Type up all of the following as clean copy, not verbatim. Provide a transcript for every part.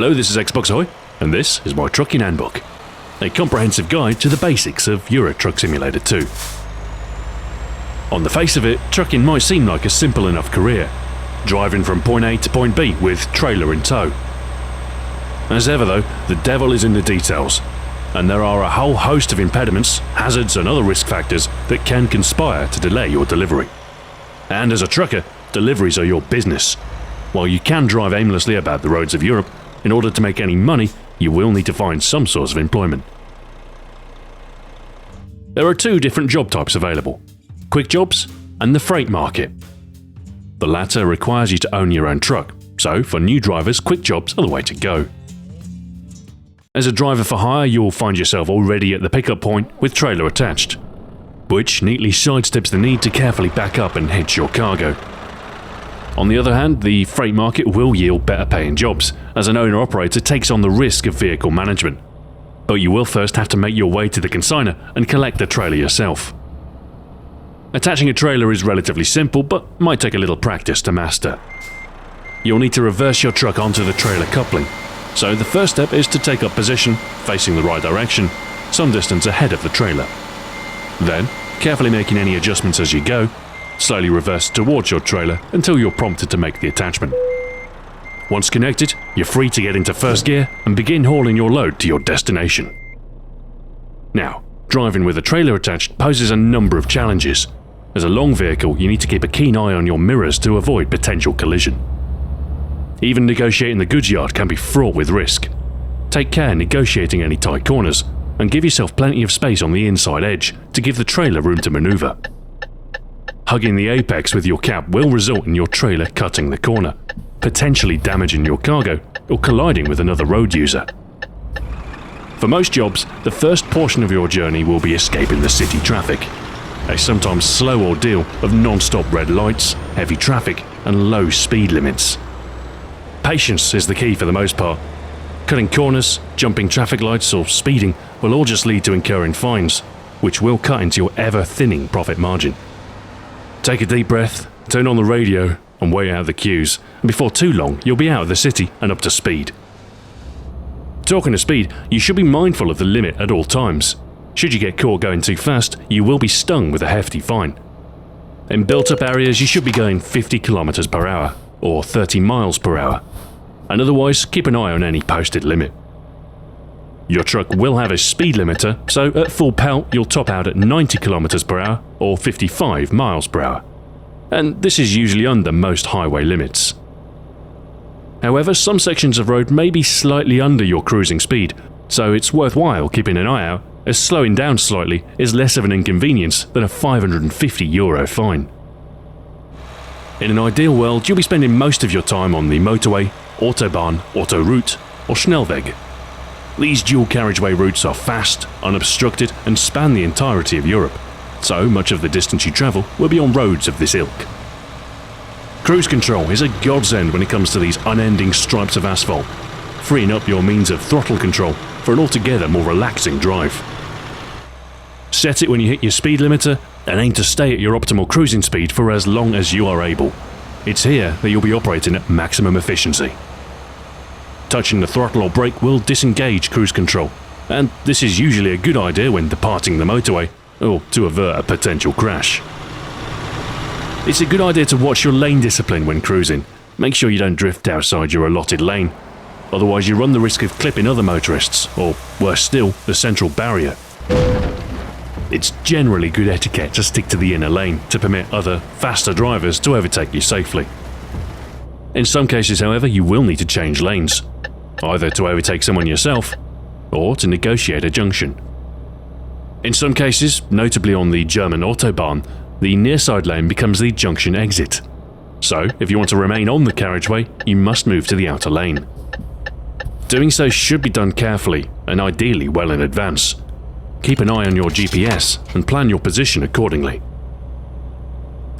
Hello, this is Xbox Ahoy, and this is my trucking handbook, a comprehensive guide to the basics of Euro Truck Simulator 2. On the face of it, trucking might seem like a simple enough career, driving from point A to point B with trailer in tow. As ever though, the devil is in the details, and there are a whole host of impediments, hazards and other risk factors that can conspire to delay your delivery. And as a trucker, deliveries are your business. While you can drive aimlessly about the roads of Europe, in order to make any money, you will need to find some source of employment. There are two different job types available: quick jobs and the freight market. The latter requires you to own your own truck, so for new drivers, quick jobs are the way to go. As a driver for hire, you'll find yourself already at the pickup point with trailer attached, which neatly sidesteps the need to carefully back up and hitch your cargo. On the other hand, the freight market will yield better paying jobs, as an owner-operator takes on the risk of vehicle management. But you will first have to make your way to the consignor and collect the trailer yourself. Attaching a trailer is relatively simple, but might take a little practice to master. You'll need to reverse your truck onto the trailer coupling, so the first step is to take up position, facing the right direction, some distance ahead of the trailer. Then, carefully making any adjustments as you go, slowly reverse towards your trailer until you're prompted to make the attachment. Once connected, you're free to get into first gear and begin hauling your load to your destination. Now, driving with a trailer attached poses a number of challenges. As a long vehicle, you need to keep a keen eye on your mirrors to avoid potential collision. Even negotiating the goods yard can be fraught with risk. Take care negotiating any tight corners, and give yourself plenty of space on the inside edge to give the trailer room to maneuver. Hugging the apex with your cab will result in your trailer cutting the corner, potentially damaging your cargo or colliding with another road user. For most jobs, the first portion of your journey will be escaping the city traffic, a sometimes slow ordeal of non-stop red lights, heavy traffic and low speed limits. Patience is the key for the most part. Cutting corners, jumping traffic lights or speeding will all just lead to incurring fines, which will cut into your ever-thinning profit margin. Take a deep breath, turn on the radio and weigh out the queues, and before too long you'll be out of the city and up to speed. Talking of speed, you should be mindful of the limit at all times. Should you get caught going too fast, you will be stung with a hefty fine. In built-up areas you should be going 50 km per hour or 30 miles per hour, and otherwise keep an eye on any posted limit. Your truck will have a speed limiter, so at full pelt you'll top out at 90 km per hour or 55 miles per hour. And this is usually under most highway limits. However, some sections of road may be slightly under your cruising speed, so it's worthwhile keeping an eye out, as slowing down slightly is less of an inconvenience than a €550 fine. In an ideal world, you'll be spending most of your time on the motorway, autobahn, autoroute or Schnellweg. These dual carriageway routes are fast, unobstructed and span the entirety of Europe, so much of the distance you travel will be on roads of this ilk. Cruise control is a godsend when it comes to these unending stripes of asphalt, freeing up your means of throttle control for an altogether more relaxing drive. Set it when you hit your speed limiter and aim to stay at your optimal cruising speed for as long as you are able. It's here that you'll be operating at maximum efficiency. Touching the throttle or brake will disengage cruise control, and this is usually a good idea when departing the motorway or to avert a potential crash. It's a good idea to watch your lane discipline when cruising. Make sure you don't drift outside your allotted lane, otherwise you run the risk of clipping other motorists, or worse still, the central barrier. It's generally good etiquette to stick to the inner lane to permit other, faster drivers to overtake you safely. In some cases, however, you will need to change lanes, either to overtake someone yourself or to negotiate a junction. In some cases, notably on the German Autobahn, the nearside lane becomes the junction exit. So, if you want to remain on the carriageway, you must move to the outer lane. Doing so should be done carefully and ideally well in advance. Keep an eye on your GPS and plan your position accordingly.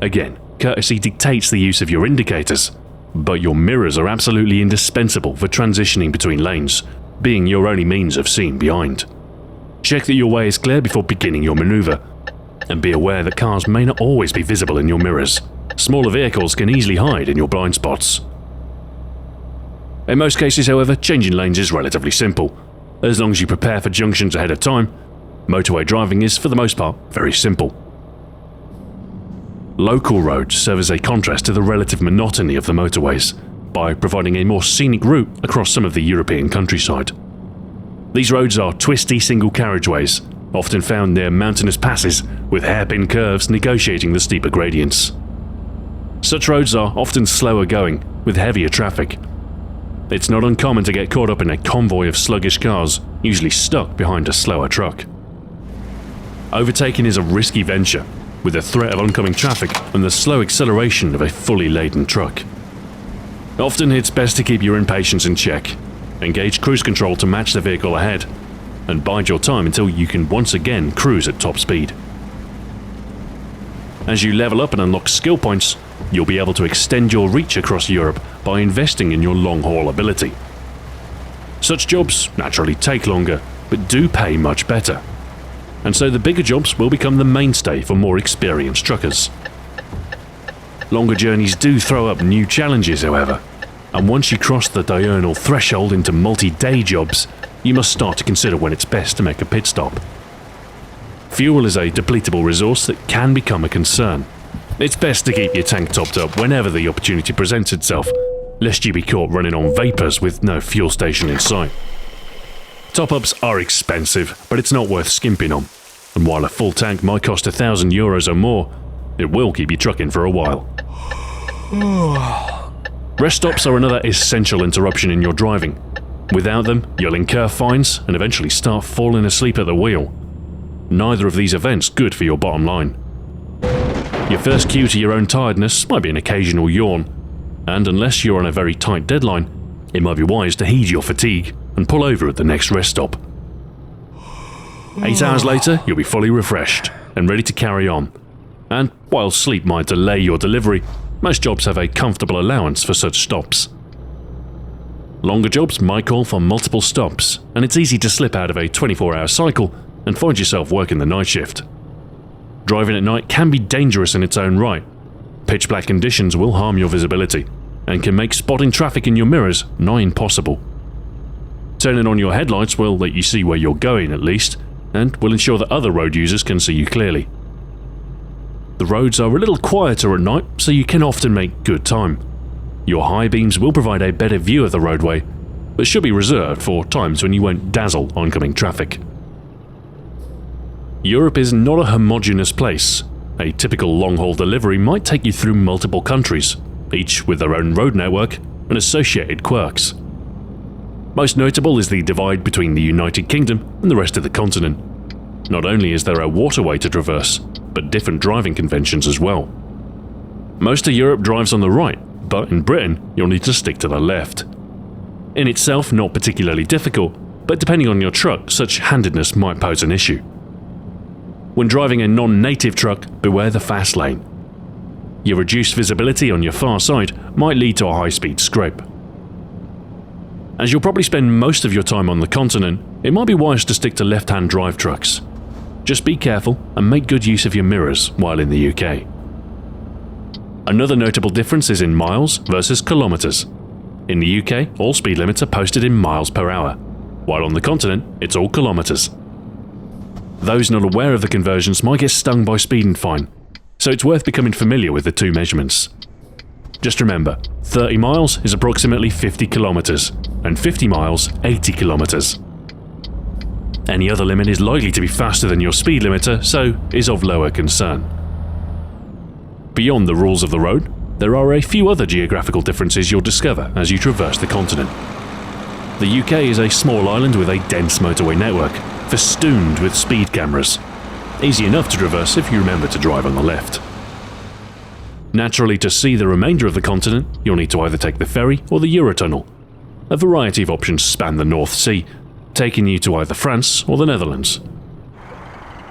Again, courtesy dictates the use of your indicators, but your mirrors are absolutely indispensable for transitioning between lanes, being your only means of seeing behind. Check that your way is clear before beginning your maneuver, and be aware that cars may not always be visible in your mirrors. Smaller vehicles can easily hide in your blind spots. In most cases, however, changing lanes is relatively simple. As long as you prepare for junctions ahead of time, motorway driving is, for the most part, very simple. Local roads serve as a contrast to the relative monotony of the motorways by providing a more scenic route across some of the European countryside. These roads are twisty single carriageways, often found near mountainous passes with hairpin curves negotiating the steeper gradients. Such roads are often slower going, with heavier traffic. It's not uncommon to get caught up in a convoy of sluggish cars, usually stuck behind a slower truck. Overtaking is a risky venture, with the threat of oncoming traffic and the slow acceleration of a fully laden truck. Often it's best to keep your impatience in check, engage cruise control to match the vehicle ahead, and bide your time until you can once again cruise at top speed. As you level up and unlock skill points, you'll be able to extend your reach across Europe by investing in your long-haul ability. Such jobs naturally take longer, but do pay much better. And so the bigger jobs will become the mainstay for more experienced truckers. Longer journeys do throw up new challenges, however, and once you cross the diurnal threshold into multi-day jobs, you must start to consider when it's best to make a pit stop. Fuel is a depletable resource that can become a concern. It's best to keep your tank topped up whenever the opportunity presents itself, lest you be caught running on vapours with no fuel station in sight. Top-ups are expensive, but it's not worth skimping on, and while a full tank might cost €1,000 or more, it will keep you trucking for a while. Rest stops are another essential interruption in your driving. Without them, you'll incur fines and eventually start falling asleep at the wheel. Neither of these events good for your bottom line. Your first cue to your own tiredness might be an occasional yawn, and unless you're on a very tight deadline, it might be wise to heed your fatigue and pull over at the next rest stop. 8 hours later, you'll be fully refreshed and ready to carry on. And while sleep might delay your delivery, most jobs have a comfortable allowance for such stops. Longer jobs might call for multiple stops, and it's easy to slip out of a 24-hour cycle and find yourself working the night shift. Driving at night can be dangerous in its own right. Pitch black conditions will harm your visibility and can make spotting traffic in your mirrors nigh impossible. Turning on your headlights will let you see where you're going at least, and will ensure that other road users can see you clearly. The roads are a little quieter at night, so you can often make good time. Your high beams will provide a better view of the roadway, but should be reserved for times when you won't dazzle oncoming traffic. Europe is not a homogeneous place. A typical long-haul delivery might take you through multiple countries, each with their own road network and associated quirks. Most notable is the divide between the United Kingdom and the rest of the continent. Not only is there a waterway to traverse, but different driving conventions as well. Most of Europe drives on the right, but in Britain you'll need to stick to the left. In itself not particularly difficult, but depending on your truck, such handedness might pose an issue. When driving a non-native truck, beware the fast lane. Your reduced visibility on your far side might lead to a high-speed scrape. As you'll probably spend most of your time on the continent, it might be wise to stick to left-hand drive trucks. Just be careful and make good use of your mirrors while in the UK. Another notable difference is in miles versus kilometres. In the UK, all speed limits are posted in miles per hour, while on the continent, it's all kilometres. Those not aware of the conversions might get stung by speeding fine, so it's worth becoming familiar with the two measurements. Just remember, 30 miles is approximately 50 kilometres, and 50 miles 80 kilometres. Any other limit is likely to be faster than your speed limiter, so is of lower concern. Beyond the rules of the road, there are a few other geographical differences you'll discover as you traverse the continent. The UK is a small island with a dense motorway network, festooned with speed cameras. Easy enough to traverse if you remember to drive on the left. Naturally, to see the remainder of the continent, you'll need to either take the ferry or the Eurotunnel. A variety of options span the North Sea, taking you to either France or the Netherlands.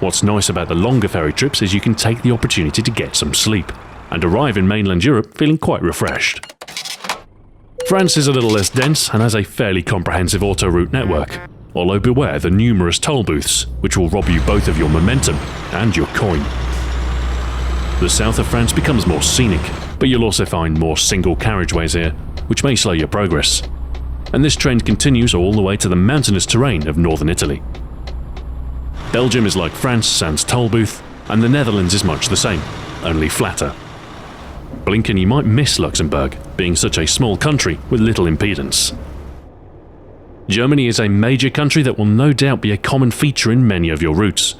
What's nice about the longer ferry trips is you can take the opportunity to get some sleep, and arrive in mainland Europe feeling quite refreshed. France is a little less dense and has a fairly comprehensive autoroute network, although beware the numerous toll booths, which will rob you both of your momentum and your coin. The south of France becomes more scenic, but you'll also find more single carriageways here, which may slow your progress. and this trend continues all the way to the mountainous terrain of northern Italy. Belgium is like France sans tollbooth, and the Netherlands is much the same, only flatter. Blink and you might miss Luxembourg, being such a small country with little impedance. Germany is a major country that will no doubt be a common feature in many of your routes,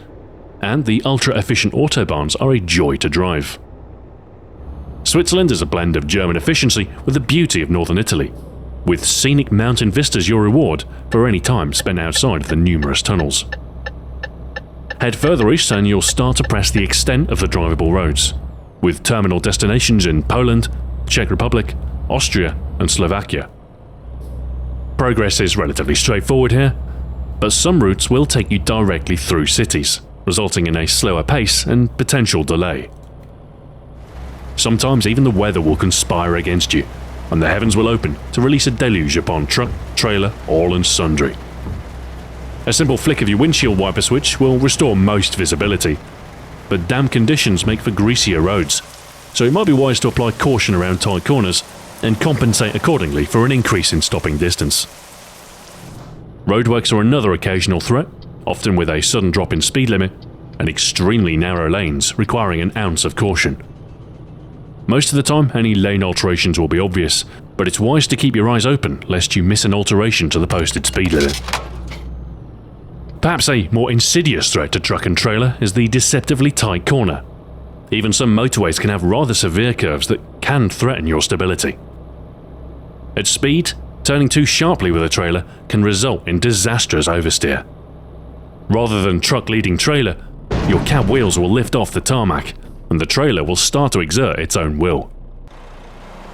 and the ultra-efficient autobahns are a joy to drive. Switzerland is a blend of German efficiency with the beauty of northern Italy, with scenic mountain vistas your reward for any time spent outside the numerous tunnels. Head further east and you'll start to press the extent of the drivable roads, with terminal destinations in Poland, Czech Republic, Austria and Slovakia. Progress is relatively straightforward here, but some routes will take you directly through cities, resulting in a slower pace and potential delay. Sometimes even the weather will conspire against you, and the heavens will open to release a deluge upon truck, trailer, all and sundry. A simple flick of your windshield wiper switch will restore most visibility, but damp conditions make for greasier roads, so it might be wise to apply caution around tight corners and compensate accordingly for an increase in stopping distance. Roadworks are another occasional threat, often with a sudden drop in speed limit and extremely narrow lanes requiring an ounce of caution. Most of the time, any lane alterations will be obvious, but it's wise to keep your eyes open lest you miss an alteration to the posted speed limit. Perhaps a more insidious threat to truck and trailer is the deceptively tight corner. Even some motorways can have rather severe curves that can threaten your stability. At speed, turning too sharply with a trailer can result in disastrous oversteer. Rather than truck leading trailer, your cab wheels will lift off the tarmac, and the trailer will start to exert its own will.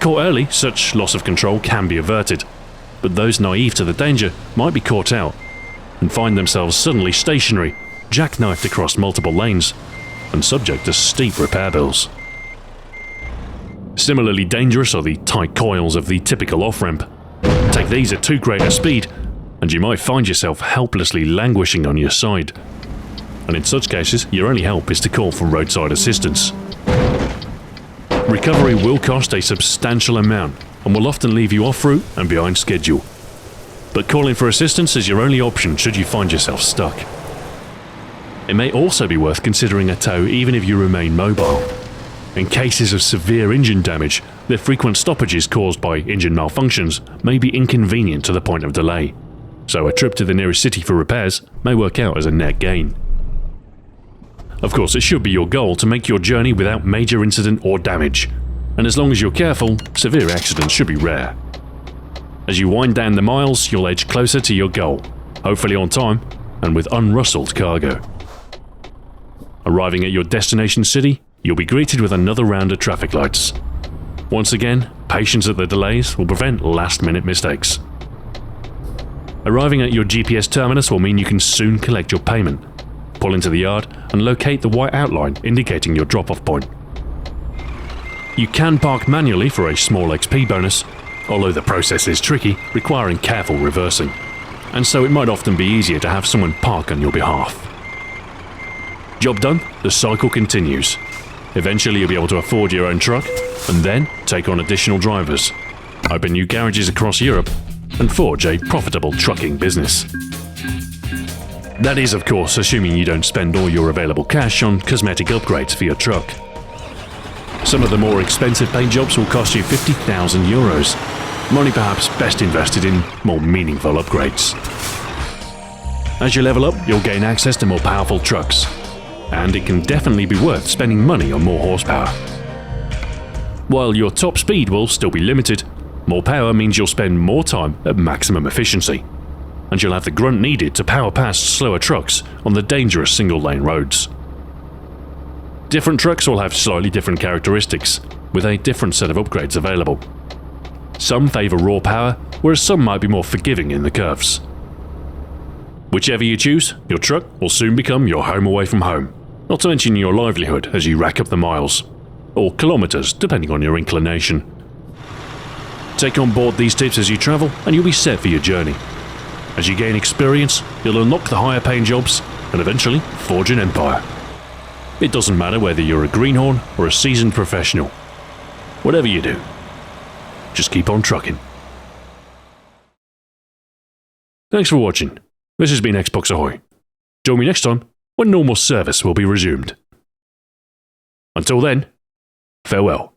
Caught early, such loss of control can be averted, but those naive to the danger might be caught out and find themselves suddenly stationary, jackknifed across multiple lanes, and subject to steep repair bills. Similarly dangerous are the tight coils of the typical off-ramp. Take these at too great a speed, and you might find yourself helplessly languishing on your side. And in such cases, your only help is to call for roadside assistance. Recovery will cost a substantial amount, and will often leave you off route and behind schedule. But calling for assistance is your only option should you find yourself stuck. It may also be worth considering a tow even if you remain mobile. In cases of severe engine damage, the frequent stoppages caused by engine malfunctions may be inconvenient to the point of delay, so a trip to the nearest city for repairs may work out as a net gain. Of course, it should be your goal to make your journey without major incident or damage, and as long as you're careful, severe accidents should be rare. As you wind down the miles, you'll edge closer to your goal, hopefully on time and with unrustled cargo. Arriving at your destination city, you'll be greeted with another round of traffic lights. Once again, patience at the delays will prevent last-minute mistakes. Arriving at your GPS terminus will mean you can soon collect your payment, pull into the yard and locate the white outline indicating your drop-off point. You can park manually for a small XP bonus, although the process is tricky, requiring careful reversing, and so it might often be easier to have someone park on your behalf. Job done, the cycle continues. Eventually you'll be able to afford your own truck, and then take on additional drivers, open new garages across Europe, and forge a profitable trucking business. That is, of course, assuming you don't spend all your available cash on cosmetic upgrades for your truck. Some of the more expensive paint jobs will cost you €50,000, money perhaps best invested in more meaningful upgrades. As you level up, you'll gain access to more powerful trucks, and it can definitely be worth spending money on more horsepower. While your top speed will still be limited, more power means you'll spend more time at maximum efficiency, and you'll have the grunt needed to power past slower trucks on the dangerous single-lane roads. Different trucks will have slightly different characteristics, with a different set of upgrades available. Some favour raw power, whereas some might be more forgiving in the curves. Whichever you choose, your truck will soon become your home away from home, not to mention your livelihood as you rack up the miles, or kilometres depending on your inclination. Take on board these tips as you travel and you'll be set for your journey. As you gain experience, you'll unlock the higher paying jobs and eventually forge an empire. It doesn't matter whether you're a greenhorn or a seasoned professional. Whatever you do, just keep on trucking. Thanks for watching. This has been Xbox Ahoy. Join me next time when normal service will be resumed. Until then, farewell.